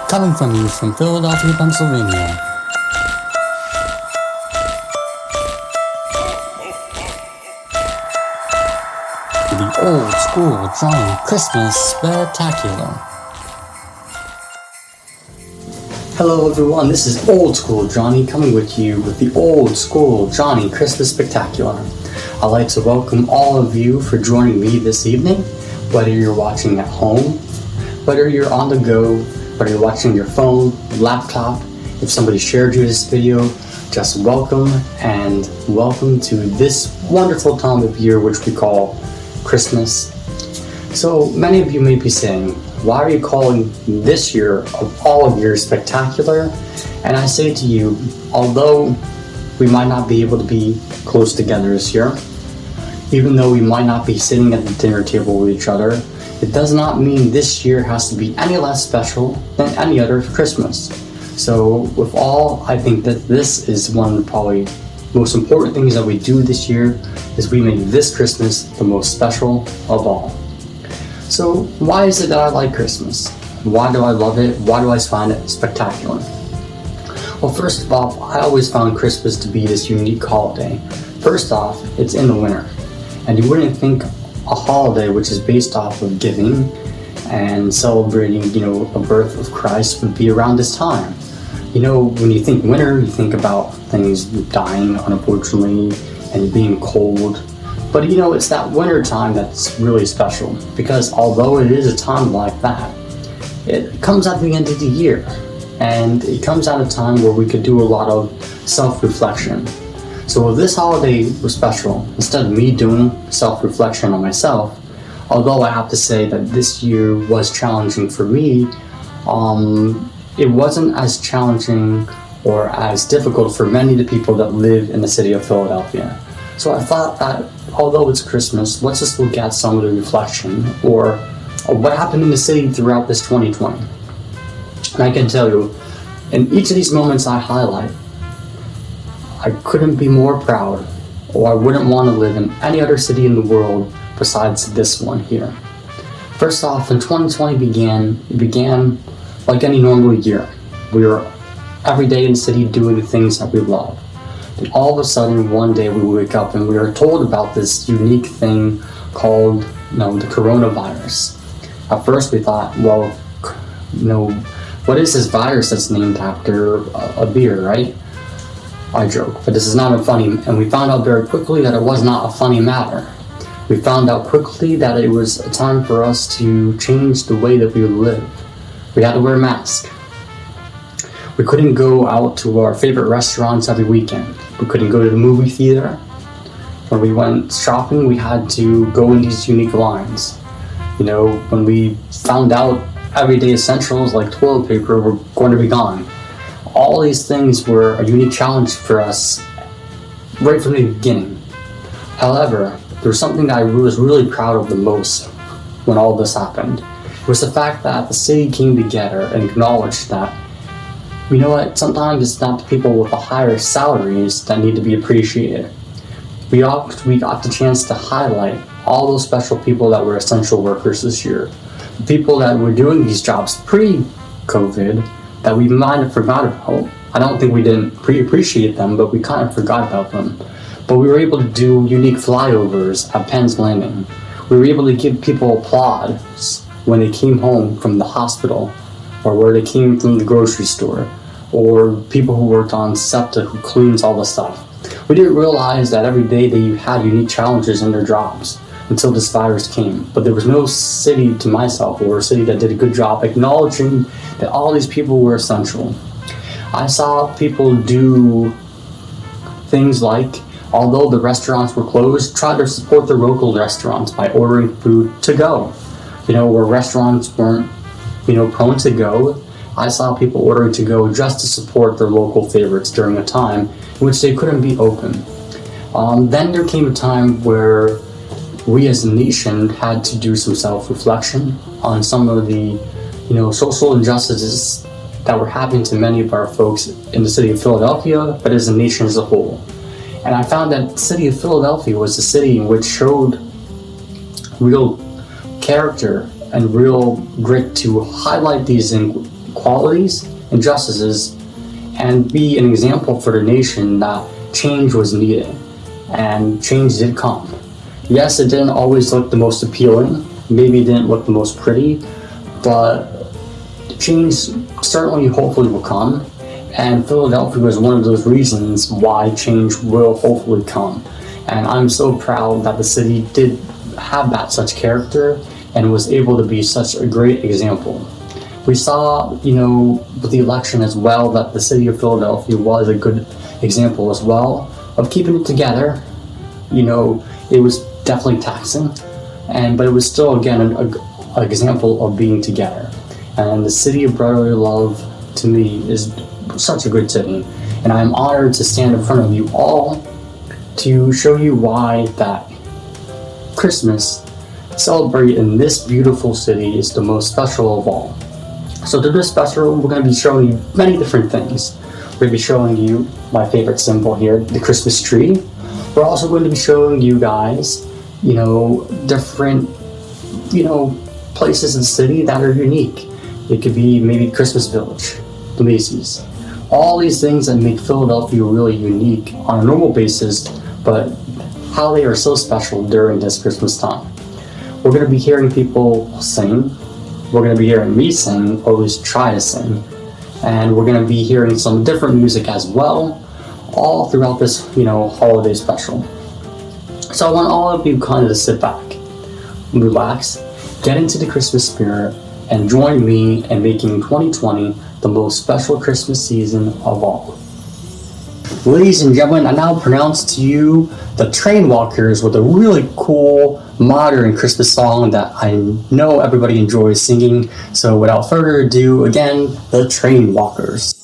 Coming from you from Philadelphia, Pennsylvania. The Old School Johnny Christmas Spectacular. Hello everyone, this is Old School Johnny coming with you with the Old School Johnny Christmas Spectacular. I'd like to welcome all of you for joining me this evening, whether you're watching at home, whether you're on the go, whether you're watching your phone, laptop. If somebody shared you this video, just welcome and welcome to this wonderful time of year which we call Christmas. So many of you may be saying, why are you calling this year of all of years spectacular? And I say to you, although we might not be able to be close together this year, even though we might not be sitting at the dinner table with each other, it does not mean this year has to be any less special than any other Christmas. So with all, I think that this is one of the probably most important things that we do this year is we make this Christmas the most special of all. So why is it that I like Christmas? Why do I love it? Why do I find it spectacular? Well, first of all, I always found Christmas to be this unique holiday. First off, it's in the winter. And you wouldn't think a holiday which is based off of giving and celebrating, the birth of Christ would be around this time. When you think winter, you think about things dying unfortunately and being cold. But it's that winter time that's really special because although it is a time like that, it comes at the end of the year and it comes at a time where we could do a lot of self-reflection. So if this holiday was special, instead of me doing self-reflection on myself, although I have to say that this year was challenging for me, it wasn't as challenging or as difficult for many of the people that live in the city of Philadelphia. So I thought that although it's Christmas, let's just look at some of the reflection or what happened in the city throughout this 2020. And I can tell you, in each of these moments I highlight, I couldn't be more proud, or I wouldn't want to live in any other city in the world besides this one here. First off, when 2020 began like any normal year. We were every day in the city doing the things that we love. And all of a sudden, one day we wake up and we are told about this unique thing called, the coronavirus. At first we thought, well, what is this virus that's named after a beer, right? I joke, but this is not a funny, and we found out very quickly that it was not a funny matter. We found out quickly that it was a time for us to change the way that we live. We had to wear masks. We couldn't go out to our favorite restaurants every weekend. We couldn't go to the movie theater. When we went shopping, we had to go in these unique lines. When we found out everyday essentials like toilet paper were going to be gone. All these things were a unique challenge for us right from the beginning. However, there was something that I was really proud of the most when all this happened. It was the fact that the city came together and acknowledged that, sometimes it's not the people with the higher salaries that need to be appreciated. We got the chance to highlight all those special people that were essential workers this year. The people that were doing these jobs pre-COVID that we might have forgot about. I don't think we didn't appreciate them, but we kind of forgot about them. But we were able to do unique flyovers at Penn's Landing. We were able to give people applause when they came home from the hospital or where they came from the grocery store or people who worked on SEPTA who cleans all the stuff. We didn't realize that every day they had unique challenges in their jobs until this virus came. But there was no city to myself or a city that did a good job acknowledging that all these people were essential. I saw people do things like, although the restaurants were closed, try to support the local restaurants by ordering food to go. Where restaurants weren't, prone to go, I saw people ordering to go just to support their local favorites during a time in which they couldn't be open. Then there came a time where we as a nation had to do some self-reflection on some of the, social injustices that were happening to many of our folks in the city of Philadelphia, but as a nation as a whole. And I found that the city of Philadelphia was the city in which showed real character and real grit to highlight these inequalities, injustices, and be an example for the nation that change was needed, and change did come. Yes, it didn't always look the most appealing, maybe it didn't look the most pretty, but change certainly hopefully will come, and Philadelphia was one of those reasons why change will hopefully come. And I'm so proud that the city did have that such character and was able to be such a great example. We saw, with the election as well, that the city of Philadelphia was a good example as well of keeping it together. It was definitely taxing, but it was still, again, an example of being together. And the city of brotherly love, to me, is such a good city. And I'm honored to stand in front of you all to show you why that Christmas celebrated in this beautiful city is the most special of all. So to this special, we're going to be showing you many different things. We're going to be showing you my favorite symbol here, the Christmas tree. We're also going to be showing you guys, different, places in the city that are unique. It could be maybe Christmas Village, the Macy's. All these things that make Philadelphia really unique on a normal basis, but how they are so special during this Christmas time. We're going to be hearing people sing. We're going to be hearing me sing, or at least try to sing. And we're going to be hearing some different music as well, all throughout this, holiday special. So I want all of you kind of to sit back, relax, get into the Christmas spirit, and join me in making 2020 the most special Christmas season of all. Ladies and gentlemen, I now pronounce to you the Trainwalkers with a really cool modern Christmas song that I know everybody enjoys singing. So without further ado, again, the Trainwalkers.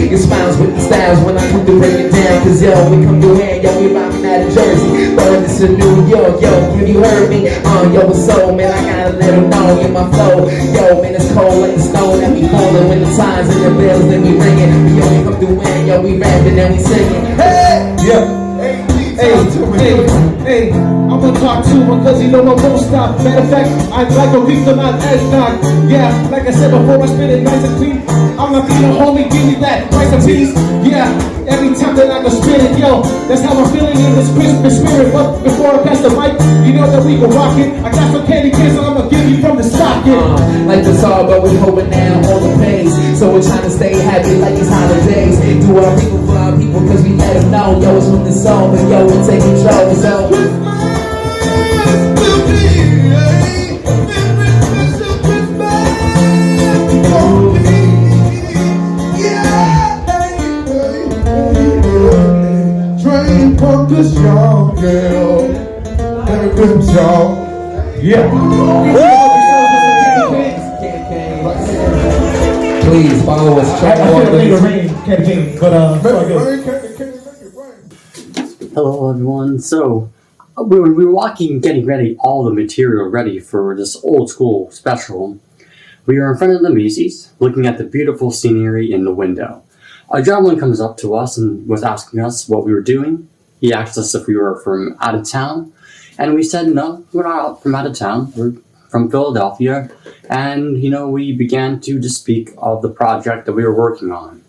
Your smiles with the styles when I come to break it down. Cause we come to hand, we rockin' out of Jersey. But this is New York, have you heard me? It's so, man, I gotta let them know in my flow. Man, it's cold like the snow that we falling when the times and the bells that we ringing. We only come to hand, we rapping and we singing. Hey! Yeah. Hey, I'm gonna talk to him cause I won't stop. Matter of fact, I'd like a reef the not eggnog. Yeah, like I said before, I spit it nice and clean. I'm not being a homie, give me that rice and peas. Yeah, every time that I can spit it, that's how I'm feeling in this Christmas spirit. But before I pass the mic, you know that we can rock it. I got some candy cans, so I'm gonna give you from the socket. Like the song, but we're hoping now all the pace. So we're trying to stay happy like these holidays. Do our people for our people cause we let them know. It's from the song, but we'll take control. So Train Punkers, y'all, girl. Merry Christmas, y'all. Yeah. Please follow us. Hello everyone. So we were walking, getting ready, all the material ready for this old school special. We were in front of the Macy's, looking at the beautiful scenery in the window. A gentleman comes up to us and was asking us what we were doing. He asked us if we were from out of town, and we said no, we're not from out of town. We're from Philadelphia, and we began to just speak of the project that we were working on.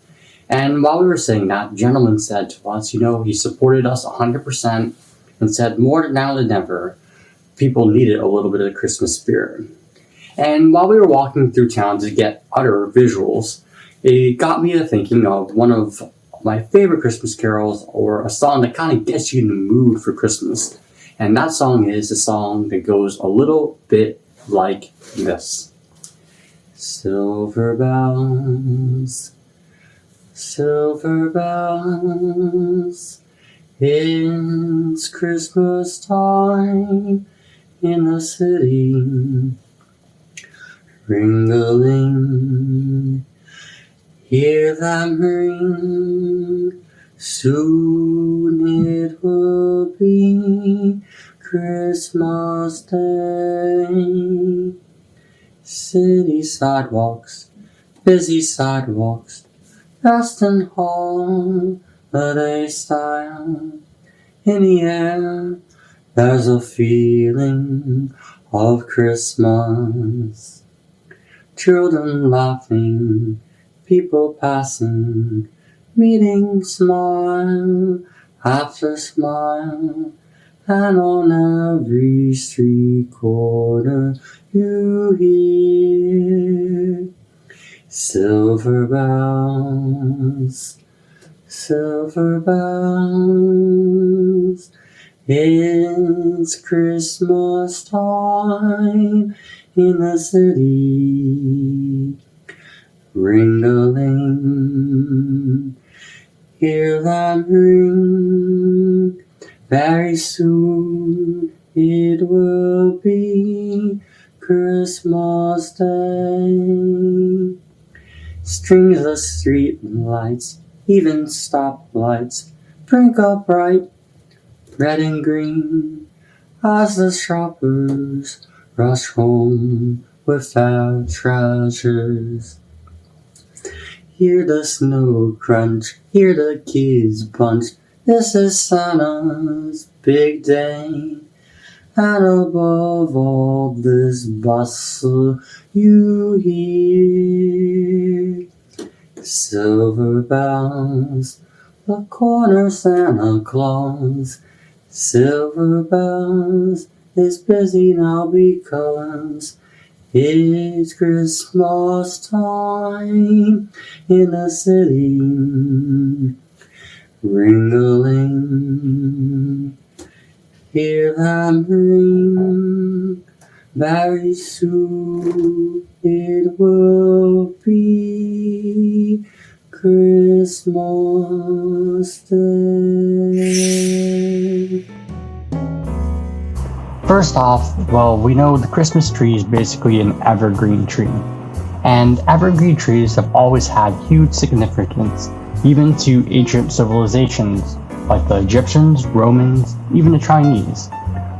And while we were saying that, the gentleman said to us, he supported us 100% and said more now than ever, people needed a little bit of the Christmas spirit. And while we were walking through town to get other visuals, it got me to thinking of one of my favorite Christmas carols, or a song that kind of gets you in the mood for Christmas. And that song is a song that goes a little bit like this. Silver bells, it's Christmas time in the city. Ring-a-ling, hear them ring, soon it will be Christmas Day. City sidewalks, busy sidewalks, dressed in holiday style. In the air, there's a feeling of Christmas. Children laughing, people passing, meeting smile after smile, and on every street corner you hear silver bells, it's Christmas time in the city. Ring-a-ling, hear them ring, very soon it will be Christmas Day. Strings of street lights, even stoplights, twinkle bright, red and green, as the shoppers rush home with their treasures. Hear the snow crunch, hear the kids bunch, this is Santa's big day. And above all this bustle you hear silver bells, the corner Santa Claus. Silver bells is busy now because it's Christmas time in the city. Ring-a-ling, hear them ring, very soon it will be Christmas Day. First off, well, we know the Christmas tree is basically an evergreen tree. And evergreen trees have always had huge significance, even to ancient civilizations like the Egyptians, Romans, even the Chinese.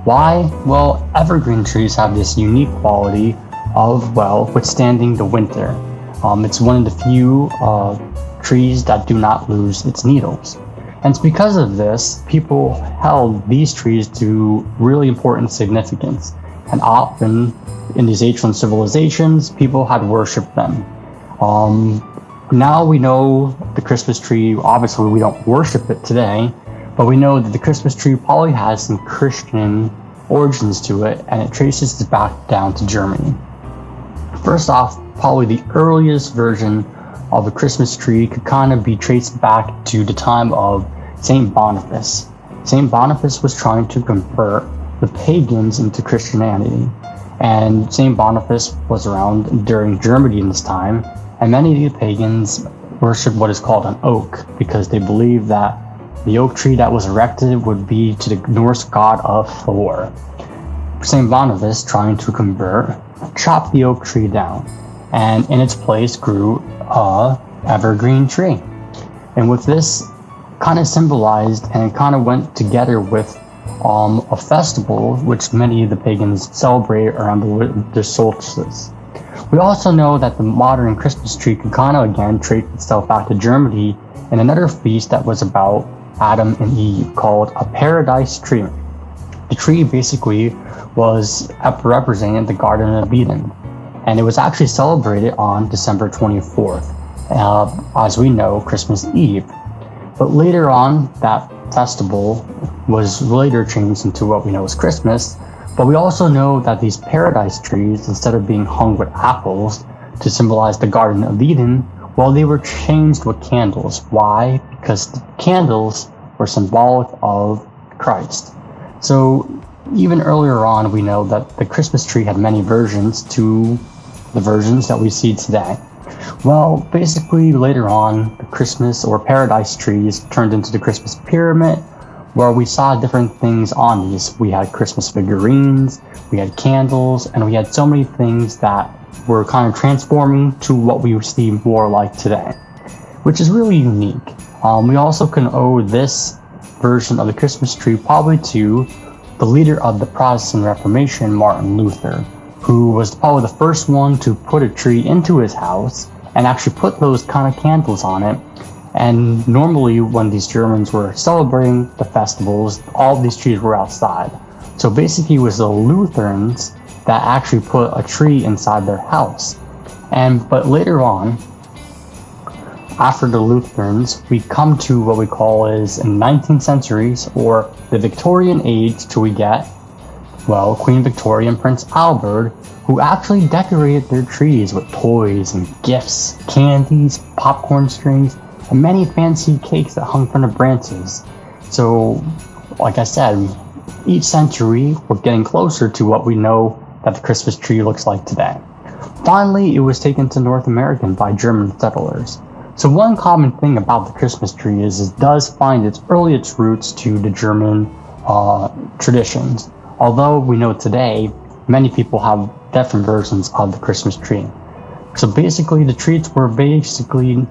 Why? Well, evergreen trees have this unique quality of, well, withstanding the winter. It's one of the few trees that do not lose its needles. And it's because of this, people held these trees to really important significance. And often, in these ancient civilizations, people had worshipped them. Now we know the Christmas tree, obviously we don't worship it today, but we know that the Christmas tree probably has some Christian origins to it, and it traces back down to Germany. First off, probably the earliest version of the Christmas tree could kind of be traced back to the time of St. Boniface. St. Boniface was trying to convert the pagans into Christianity, and St. Boniface was around during Germany in this time, and many of the pagans worshipped what is called an oak because they believed that the oak tree that was erected would be to the Norse god of Thor. St. Boniface, trying to convert, chopped the oak tree down, and in its place grew a evergreen tree. And with this kind of symbolized, and it kind of went together with a festival which many of the pagans celebrate around the winter solstice. We also know that the modern Christmas tree could kind of again trace itself back to Germany and another feast that was about Adam and Eve called a paradise tree. The tree basically was representing the Garden of Eden, and it was actually celebrated on December 24th, as we know, Christmas Eve. But later on, that festival was later changed into what we know as Christmas. But we also know that these paradise trees, instead of being hung with apples to symbolize the Garden of Eden, well, they were changed with candles. Why? Because the candles were symbolic of Christ. So even earlier on, we know that the Christmas tree had many versions to the versions that we see today. Well, basically, later on, the Christmas or paradise trees turned into the Christmas pyramid, where we saw different things on these. We had Christmas figurines, we had candles, and we had so many things that were kind of transforming to what we see more like today, which is really unique. We also can owe this version of the Christmas tree probably to the leader of the Protestant Reformation, Martin Luther, who was probably the first one to put a tree into his house and actually put those kind of candles on it. And normally when these Germans were celebrating the festivals, all of these trees were outside. So basically it was the Lutherans that actually put a tree inside their house. But later on, after the Lutherans, we come to what we call is in 19th centuries or the Victorian age till we get, well, Queen Victoria and Prince Albert, who actually decorated their trees with toys and gifts, candies, popcorn strings, and many fancy cakes that hung from the branches. So, like I said, each century we're getting closer to what we know that the Christmas tree looks like today. Finally, it was taken to North America by German settlers. So one common thing about the Christmas tree is it does find its earliest roots to the German traditions. Although we know today, many people have different versions of the Christmas tree. So basically, the trees were basically,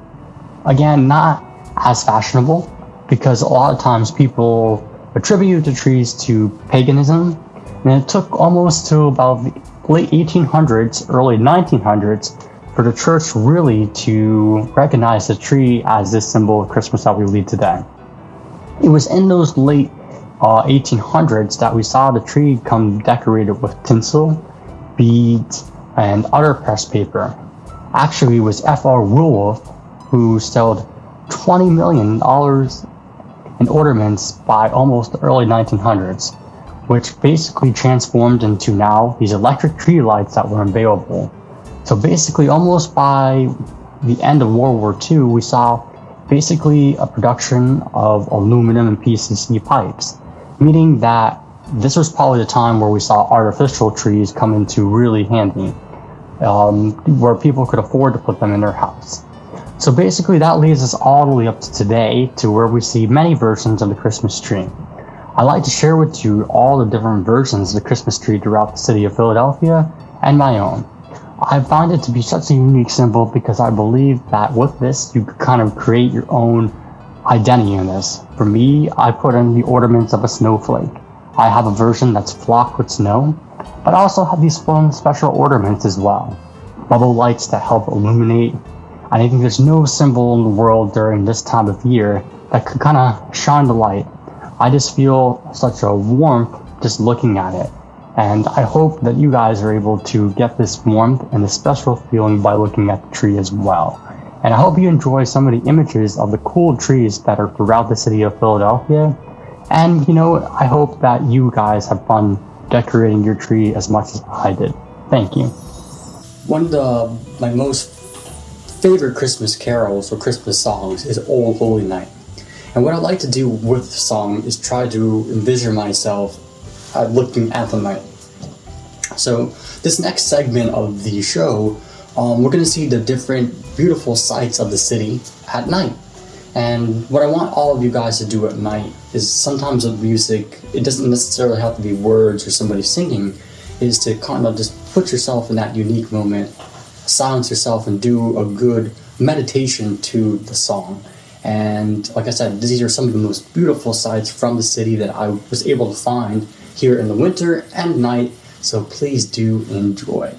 again, not as fashionable because a lot of times people attribute the trees to paganism, and it took almost to about the late 1800s, early 1900s for the church really to recognize the tree as this symbol of Christmas that we lead today. It was in those late 1800s that we saw the tree come decorated with tinsel, beads, and other pressed paper. Actually, it was Afar who sold $20 million in ornaments by almost the early 1900s, which basically transformed into now these electric tree lights that were available. So basically, almost by the end of World War II, we saw basically a production of aluminum and PCC pipes, meaning that this was probably the time where we saw artificial trees come into really handy, where people could afford to put them in their house. So basically, that leads us all the way up to today, to where we see many versions of the Christmas tree. I'd like to share with you all the different versions of the Christmas tree throughout the city of Philadelphia and my own. I find it to be such a unique symbol because I believe that with this, you could kind of create your own identity in this. For me, I put in the ornaments of a snowflake. I have a version that's flocked with snow, but I also have these fun special ornaments as well. Bubble lights that help illuminate. And I think there's no symbol in the world during this time of year that could kind of shine the light. I just feel such a warmth just looking at it. And I hope that you guys are able to get this warmth and this special feeling by looking at the tree as well. And I hope you enjoy some of the images of the cool trees that are throughout the city of Philadelphia. And, I hope that you guys have fun decorating your tree as much as I did. Thank you. One of my most favorite Christmas carols or Christmas songs is Old Holy Night. And what I like to do with the song is try to envision myself looking at the night. So this next segment of the show, we're going to see the different beautiful sights of the city at night. And what I want all of you guys to do at night is sometimes with music, it doesn't necessarily have to be words or somebody singing, is to kind of just put yourself in that unique moment, silence yourself and do a good meditation to the song. And like I said, these are some of the most beautiful sights from the city that I was able to find here in the winter and night, so please do enjoy.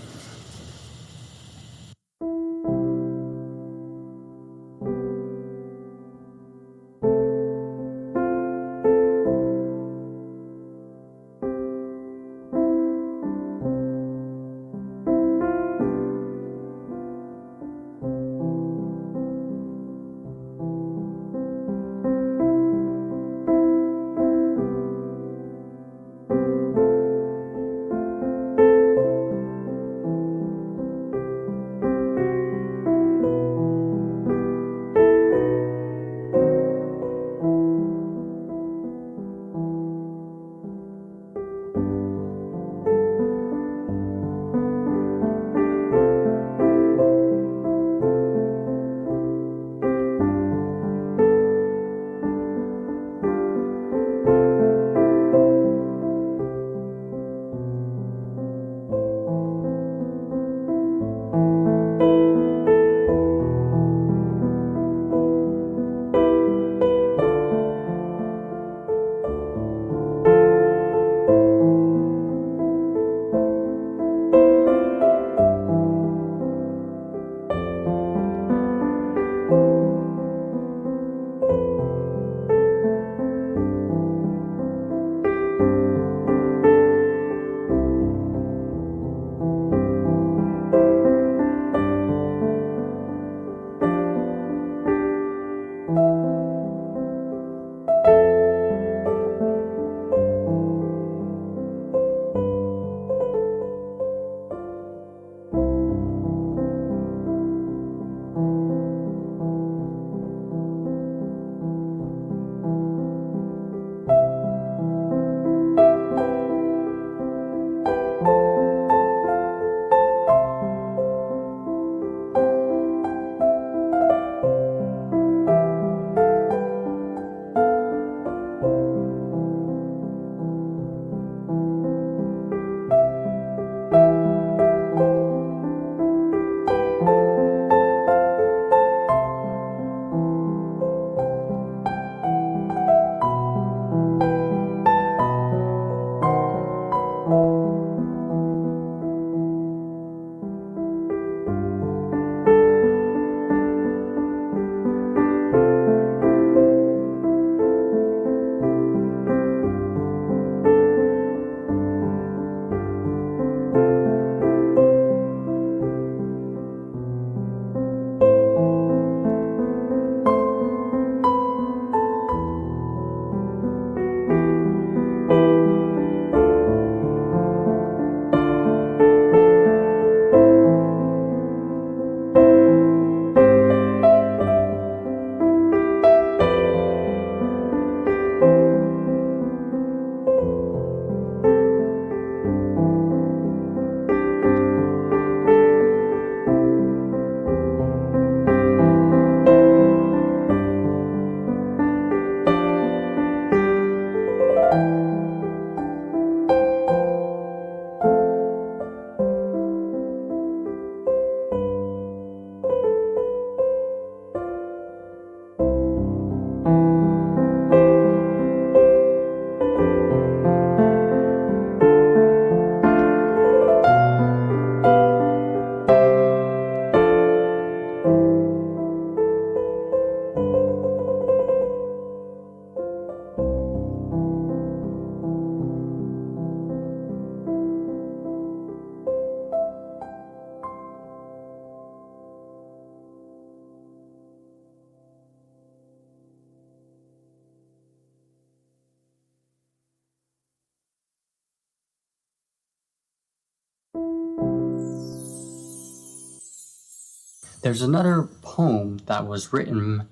there's another poem that was written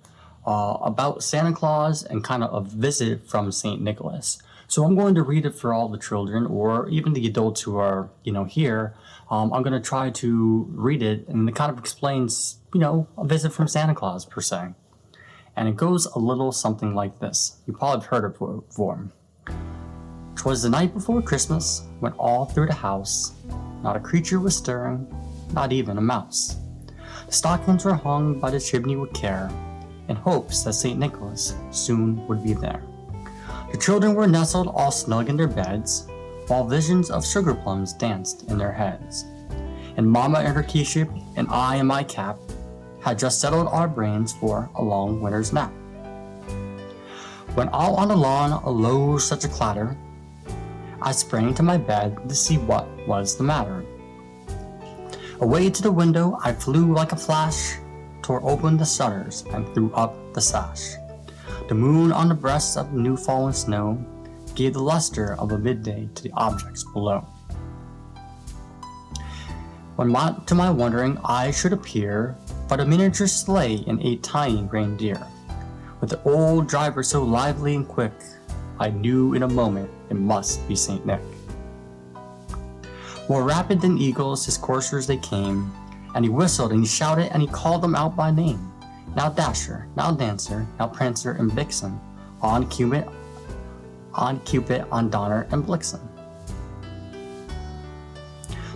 about Santa Claus and kind of a visit from St. Nicholas. So I'm going to read it for all the children, or even the adults who are, here. I'm going to try to read it, and it kind of explains, a visit from Santa Claus, per se. And it goes a little something like this. You probably have heard it before. 'Twas the night before Christmas, when all through the house, not a creature was stirring, not even a mouse. The stockings were hung by the chimney with care, in hopes that St. Nicholas soon would be there. The children were nestled all snug in their beds, while visions of sugar plums danced in their heads. And Mama in her keyship, and I in my cap, had just settled our brains for a long winter's nap. When all on the lawn arose such a clatter, I sprang to my bed to see what was the matter. Away to the window I flew like a flash, tore open the shutters and threw up the sash. The moon on the breasts of new fallen snow gave the luster of a midday to the objects below. When to my wondering eye should appear but a miniature sleigh and a tiny reindeer, with the old driver so lively and quick, I knew in a moment it must be St. Nick. More rapid than eagles his coursers they came, and he whistled and he shouted and he called them out by name. Now Dasher, now Dancer, now Prancer and Vixen, on Cupid, on Donner and Blitzen.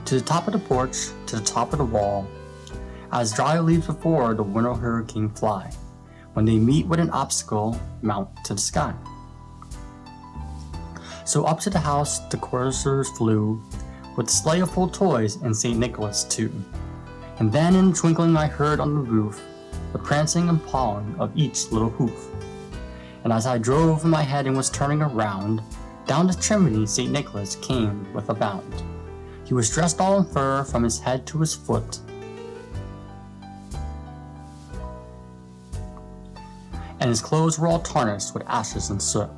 To the top of the porch, to the top of the wall, as dry leaves before the winter hurricane fly, when they meet with an obstacle, mount to the sky. So up to the house the coursers flew, with a sleigh of full toys and St. Nicholas too. And then in a twinkling I heard on the roof the prancing and pawing of each little hoof. And as I drove in my head and was turning around, down the chimney St. Nicholas came with a bound. He was dressed all in fur from his head to his foot, and his clothes were all tarnished with ashes and soot.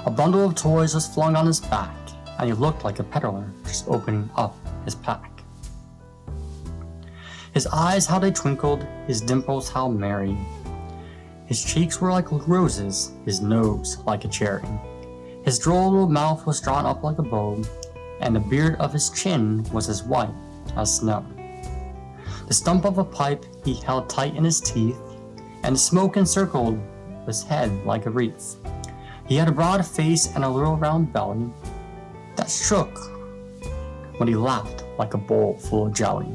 A bundle of toys was flung on his back, and he looked like a peddler just opening up his pack. His eyes how they twinkled, his dimples how merry. His cheeks were like roses, his nose like a cherry. His droll little mouth was drawn up like a bow, and the beard of his chin was as white as snow. The stump of a pipe he held tight in his teeth, and the smoke encircled his head like a wreath. He had a broad face and a little round belly that shook when he laughed like a bowl full of jelly.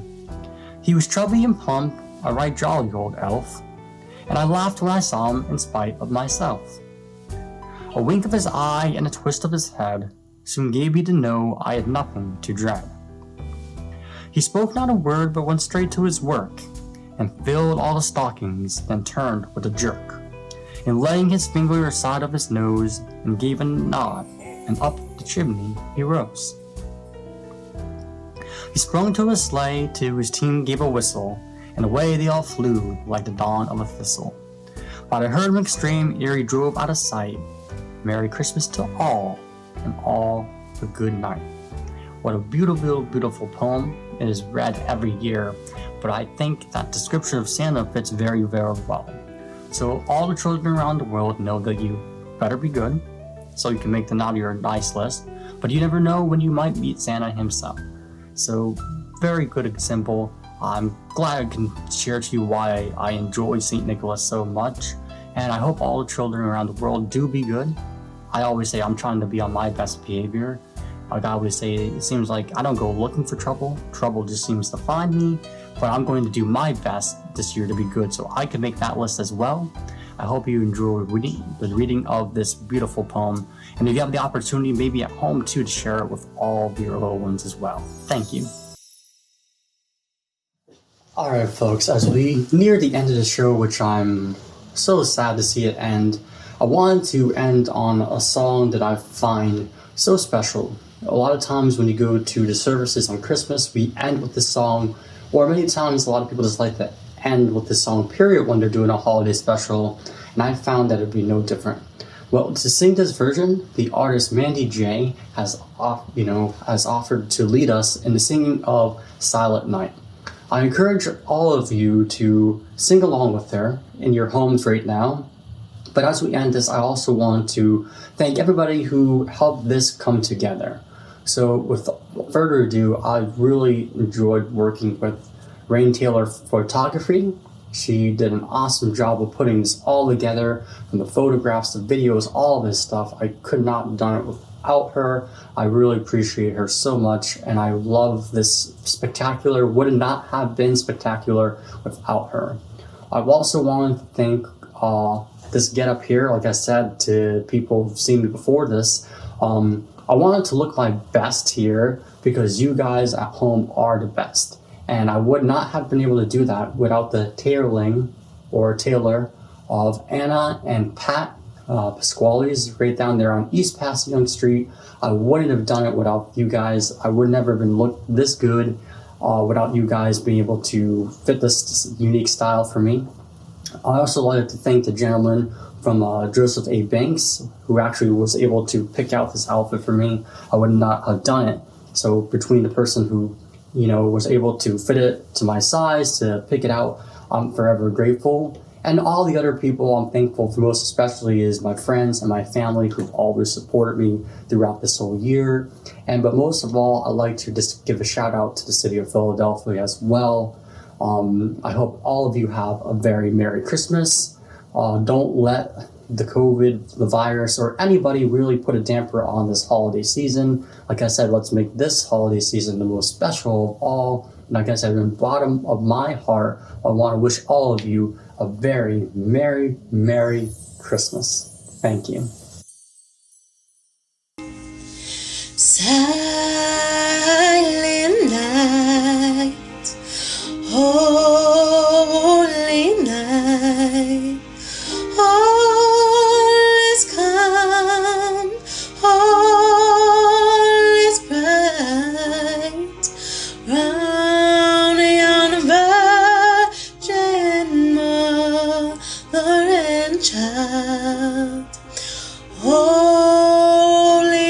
He was chubby and plump, a right jolly old elf, and I laughed when I saw him in spite of myself. A wink of his eye and a twist of his head soon gave me to know I had nothing to dread. He spoke not a word but went straight to his work, and filled all the stockings, then turned with a jerk, and laying his finger aside of his nose, and gave a nod, and up the chimney he rose. He sprung to his sleigh, to his team gave a whistle, and away they all flew like the dawn of a thistle. But I heard him exclaim ere he drove out of sight, Merry Christmas to all, and all a good night. What a beautiful, beautiful poem. It is read every year, but I think that description of Santa fits very, very well. So all the children around the world know that you better be good, so you can make them out of your nice list, but you never know when you might meet Santa himself. So very good example. I'm glad I can share to you why I enjoy St. Nicholas so much, and I hope all the children around the world do be good. I always say I'm trying to be on my best behavior. Like I always say, it seems like I don't go looking for trouble. Trouble just seems to find me, but I'm going to do my best this year to be good so I can make that list as well. I hope you enjoy the reading of this beautiful poem, and if you have the opportunity, maybe at home too, to share it with all of your little ones as well. Thank you. Alright folks, as we near the end of the show, which I'm so sad to see it end, I wanted to end on a song that I find so special. A lot of times when you go to the services on Christmas, we end with this song, or many times a lot of people just like to end with this song, period, when they're doing a holiday special, and I found that it'd be no different. Well, to sing this version, the artist Mandy J has offered to lead us in the singing of Silent Night. I encourage all of you to sing along with her in your homes right now. But as we end this, I also want to thank everybody who helped this come together. So with further ado, I really enjoyed working with Rain Taylor Photography. She did an awesome job of putting this all together, from the photographs, the videos, all this stuff. I could not have done it without her. I really appreciate her so much, and I love this spectacular. Would not have been spectacular without her. I also want to thank this get up here, like I said to people who've seen me before this. I wanted to look my best here because you guys at home are the best. And I would not have been able to do that without the tailoring of Anna and Pat Pasquale's right down there on East Passaic Street. I wouldn't have done it without you guys. I would never have been looked this good without you guys being able to fit this unique style for me. I also wanted to thank the gentleman from Joseph A. Banks, who actually was able to pick out this outfit for me. I would not have done it. So between the person who, was able to fit it to my size, to pick it out, I'm forever grateful. And all the other people I'm thankful for most especially is my friends and my family who've always supported me throughout this whole year. But most of all, I'd like to just give a shout out to the city of Philadelphia as well. I hope all of you have a very Merry Christmas. Don't let the COVID, the virus, or anybody really put a damper on this holiday season. Like I said, let's make this holiday season the most special of all. Like I said, from the bottom of my heart, I want to wish all of you a very Merry, Merry Christmas. Thank you. Silent night, holy night, all is calm, all is bright, round yon virgin mother and child, holy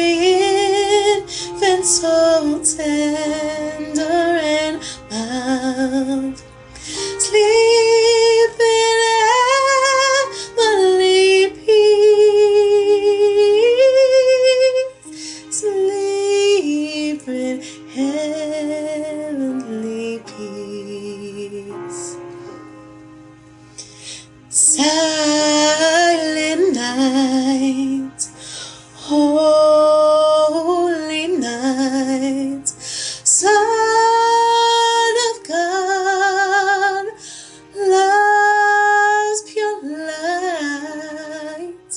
infant, so tender and mild, sleep in heavenly peace, sleep in heavenly peace. Silent night, holy night, Son of God, love's pure light,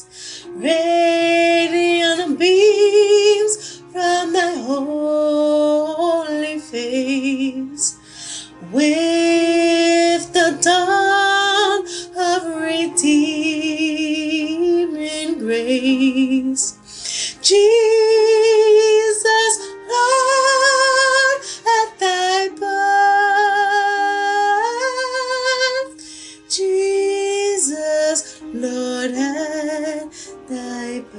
radiant beams from thy holy face, with the dawn of redeeming grace. Jesus, Lord, at thy birth, Jesus, Lord, at thy birth.